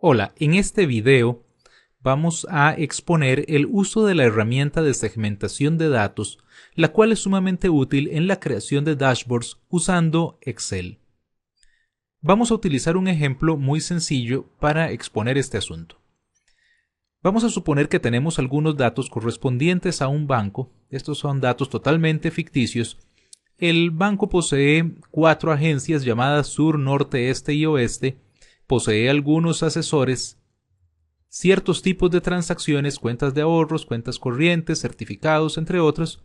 Hola, en este video vamos a exponer el uso de la herramienta de segmentación de datos, la cual es sumamente útil en la creación de dashboards usando Excel. Vamos a utilizar un ejemplo muy sencillo para exponer este asunto. Vamos a suponer que tenemos algunos datos correspondientes a un banco. Estos son datos totalmente ficticios. El banco posee 4 agencias llamadas Sur, Norte, Este y Oeste. Posee algunos asesores, ciertos tipos de transacciones, cuentas de ahorros, cuentas corrientes, certificados, entre otros.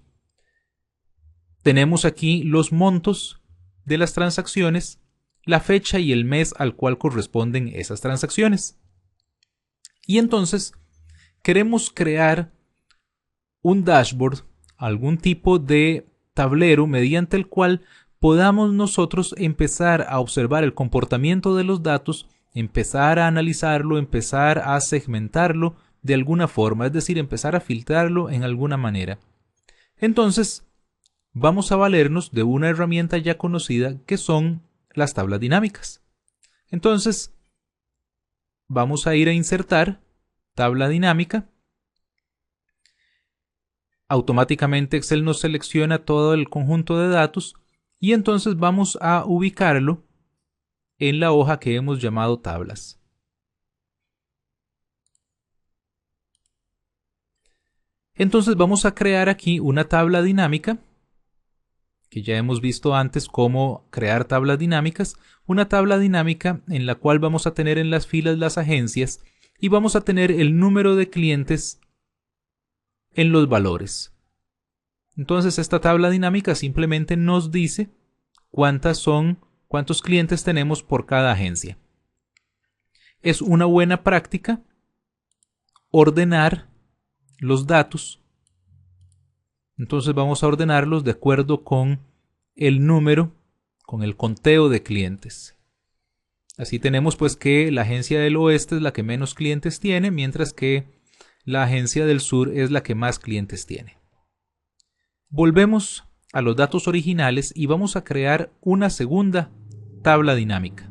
Tenemos aquí los montos de las transacciones, la fecha y el mes al cual corresponden esas transacciones. Y entonces queremos crear un dashboard, algún tipo de tablero mediante el cual podamos nosotros empezar a observar el comportamiento de los datos, empezar a analizarlo, empezar a segmentarlo de alguna forma, es decir, empezar a filtrarlo en alguna manera. Entonces, vamos a valernos de una herramienta ya conocida que son las tablas dinámicas. Entonces, vamos a ir a insertar tabla dinámica. Automáticamente Excel nos selecciona todo el conjunto de datos y entonces vamos a ubicarlo en la hoja que hemos llamado tablas. Entonces vamos a crear aquí una tabla dinámica, que ya hemos visto antes cómo crear tablas dinámicas, una tabla dinámica en la cual vamos a tener en las filas las agencias y vamos a tener el número de clientes en los valores. Entonces esta tabla dinámica simplemente nos dice cuántos clientes tenemos por cada agencia. Es una buena práctica ordenar los datos. Entonces vamos a ordenarlos de acuerdo con el número, con el conteo de clientes. Así tenemos pues que la agencia del oeste es la que menos clientes tiene, mientras que la agencia del sur es la que más clientes tiene. Volvemos a los datos originales y vamos a crear una segunda tabla dinámica.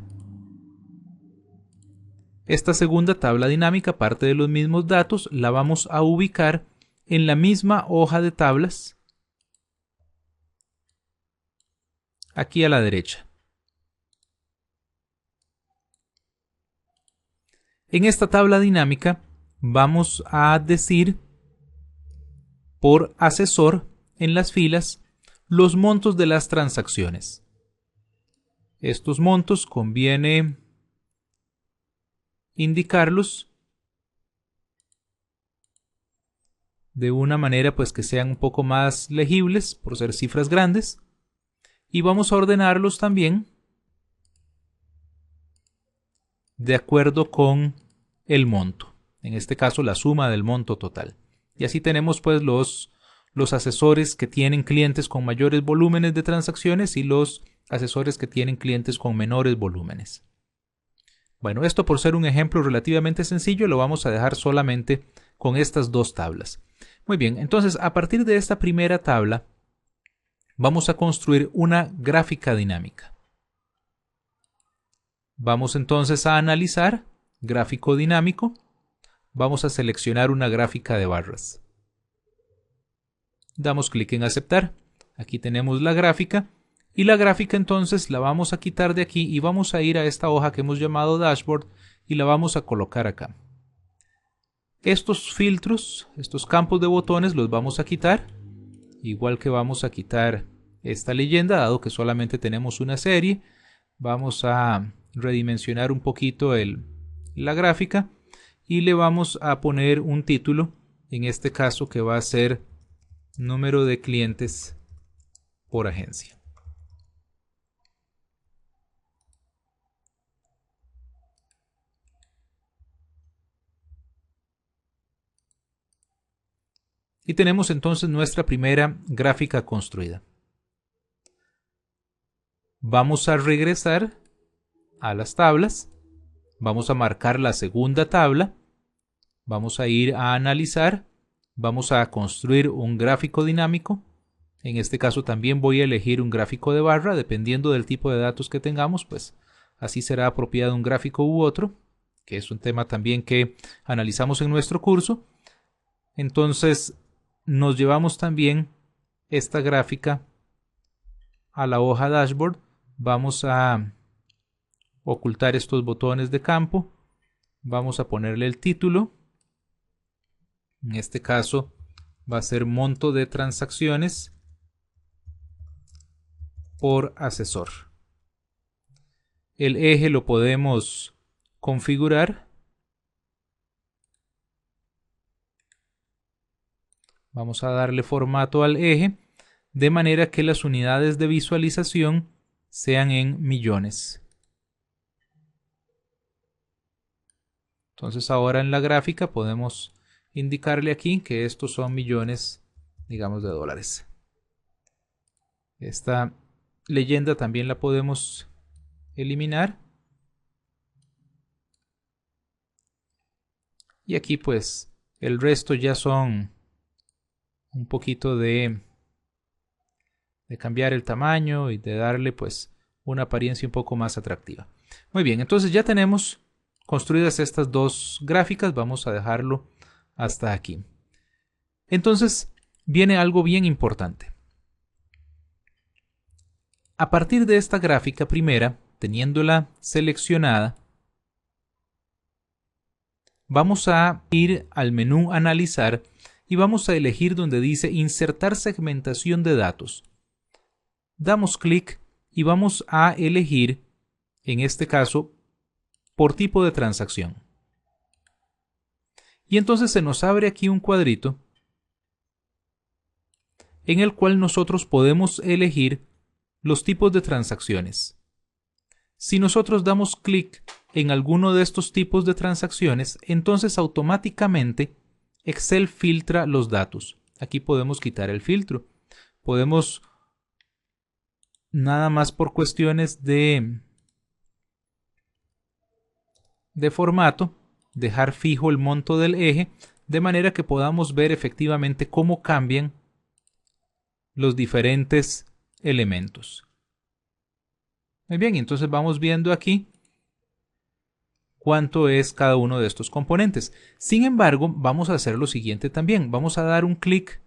Esta segunda tabla dinámica, parte de los mismos datos, la vamos a ubicar en la misma hoja de tablas, aquí a la derecha. En esta tabla dinámica vamos a decir por asesor en las filas los montos de las transacciones. Estos montos conviene indicarlos de una manera pues que sean un poco más legibles por ser cifras grandes, y vamos a ordenarlos también de acuerdo con el monto, en este caso la suma del monto total. Y así tenemos pues los asesores que tienen clientes con mayores volúmenes de transacciones y los asesores que tienen clientes con menores volúmenes. Bueno, esto por ser un ejemplo relativamente sencillo lo vamos a dejar solamente con estas dos tablas. Muy bien, entonces a partir de esta primera tabla vamos a construir una gráfica dinámica. Vamos entonces a analizar gráfico dinámico. Vamos a seleccionar una gráfica de barras. Damos clic en aceptar. Aquí tenemos la gráfica. Y la gráfica entonces la vamos a quitar de aquí y vamos a ir a esta hoja que hemos llamado dashboard y la vamos a colocar acá. Estos filtros, estos campos de botones los vamos a quitar, igual que vamos a quitar esta leyenda, dado que solamente tenemos una serie. Vamos a redimensionar un poquito la gráfica y le vamos a poner un título, en este caso que va a ser número de clientes por agencia. Y tenemos entonces nuestra primera gráfica construida. Vamos a regresar a las tablas. Vamos a marcar la segunda tabla. Vamos a ir a analizar. Vamos a construir un gráfico dinámico. En este caso también voy a elegir un gráfico de barra. Dependiendo del tipo de datos que tengamos, pues así será apropiado un gráfico u otro. que es un tema también que analizamos en nuestro curso. Entonces nos llevamos también esta gráfica a la hoja dashboard. Vamos a ocultar estos botones de campo. Vamos a ponerle el título. En este caso va a ser monto de transacciones por asesor. El eje lo podemos configurar. Vamos a darle formato al eje de manera que las unidades de visualización sean en millones. Entonces ahora en la gráfica podemos indicarle aquí que estos son millones, digamos, de dólares. Esta leyenda también la podemos eliminar. Y aquí pues el resto ya son un poquito de cambiar el tamaño y de darle pues una apariencia un poco más atractiva. Muy bien, entonces ya tenemos construidas estas dos gráficas. Vamos a dejarlo hasta aquí. Entonces viene algo bien importante. A partir de esta gráfica primera, teniéndola seleccionada, vamos a ir al menú Analizar y vamos a elegir donde dice Insertar segmentación de datos. Damos clic y vamos a elegir, en este caso, por tipo de transacción. Y entonces se nos abre aquí un cuadrito en el cual nosotros podemos elegir los tipos de transacciones. Si nosotros damos clic en alguno de estos tipos de transacciones, entonces automáticamente Excel filtra los datos. Aquí podemos quitar el filtro. Podemos nada más por cuestiones de formato dejar fijo el monto del eje, de manera que podamos ver efectivamente cómo cambian los diferentes elementos. Muy bien, entonces vamos viendo aquí cuánto es cada uno de estos componentes. Sin embargo, vamos a hacer lo siguiente también. Vamos a dar un clic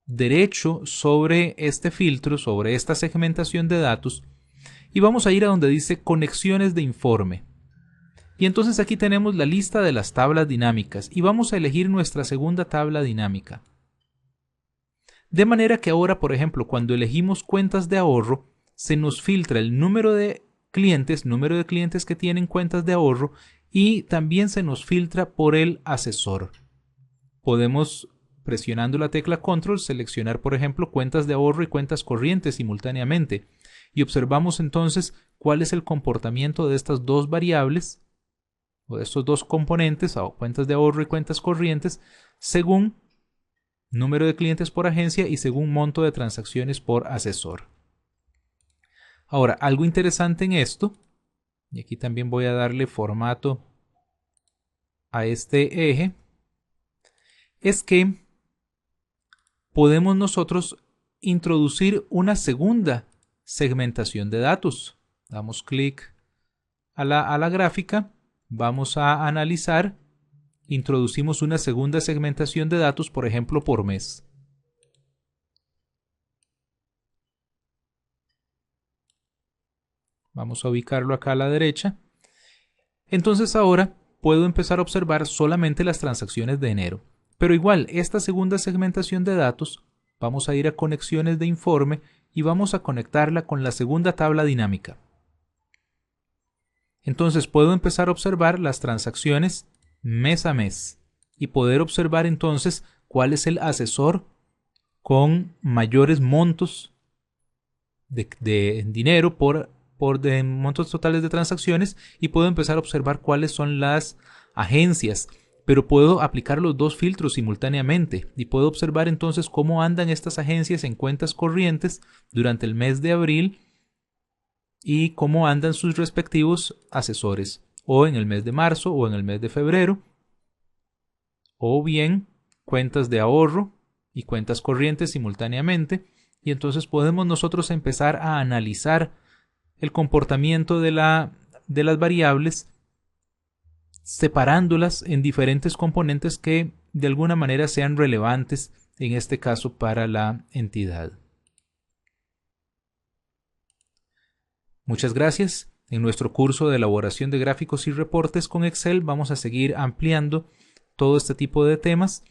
derecho sobre este filtro, sobre esta segmentación de datos, y vamos a ir a donde dice conexiones de informe. Y entonces aquí tenemos la lista de las tablas dinámicas y vamos a elegir nuestra segunda tabla dinámica. De manera que ahora, por ejemplo, cuando elegimos cuentas de ahorro, se nos filtra el número de clientes que tienen cuentas de ahorro, y también se nos filtra por el asesor. Podemos, presionando la tecla Control, seleccionar, por ejemplo, cuentas de ahorro y cuentas corrientes simultáneamente. Y observamos entonces cuál es el comportamiento de estas dos variables, o de estos dos componentes, o cuentas de ahorro y cuentas corrientes, según número de clientes por agencia y según monto de transacciones por asesor. Ahora, algo interesante en esto, y aquí también voy a darle formato a este eje, es que podemos nosotros introducir una segunda segmentación de datos. Damos clic a la gráfica, vamos a analizar, introducimos una segunda segmentación de datos, por ejemplo, por mes. Vamos a ubicarlo acá a la derecha. Entonces ahora puedo empezar a observar solamente las transacciones de enero. Pero igual, esta segunda segmentación de datos, vamos a ir a conexiones de informe y vamos a conectarla con la segunda tabla dinámica. Entonces puedo empezar a observar las transacciones mes a mes y poder observar entonces cuál es el asesor con mayores montos de dinero por montos totales de transacciones, y puedo empezar a observar cuáles son las agencias, pero puedo aplicar los dos filtros simultáneamente y puedo observar entonces cómo andan estas agencias en cuentas corrientes durante el mes de abril y cómo andan sus respectivos asesores, o en el mes de marzo o en el mes de febrero, o bien cuentas de ahorro y cuentas corrientes simultáneamente. Y entonces podemos nosotros empezar a analizar el comportamiento de las variables separándolas en diferentes componentes que de alguna manera sean relevantes, en este caso para la entidad. Muchas gracias. En nuestro curso de elaboración de gráficos y reportes con Excel vamos a seguir ampliando todo este tipo de temas.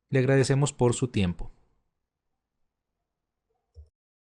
Le agradecemos por su tiempo.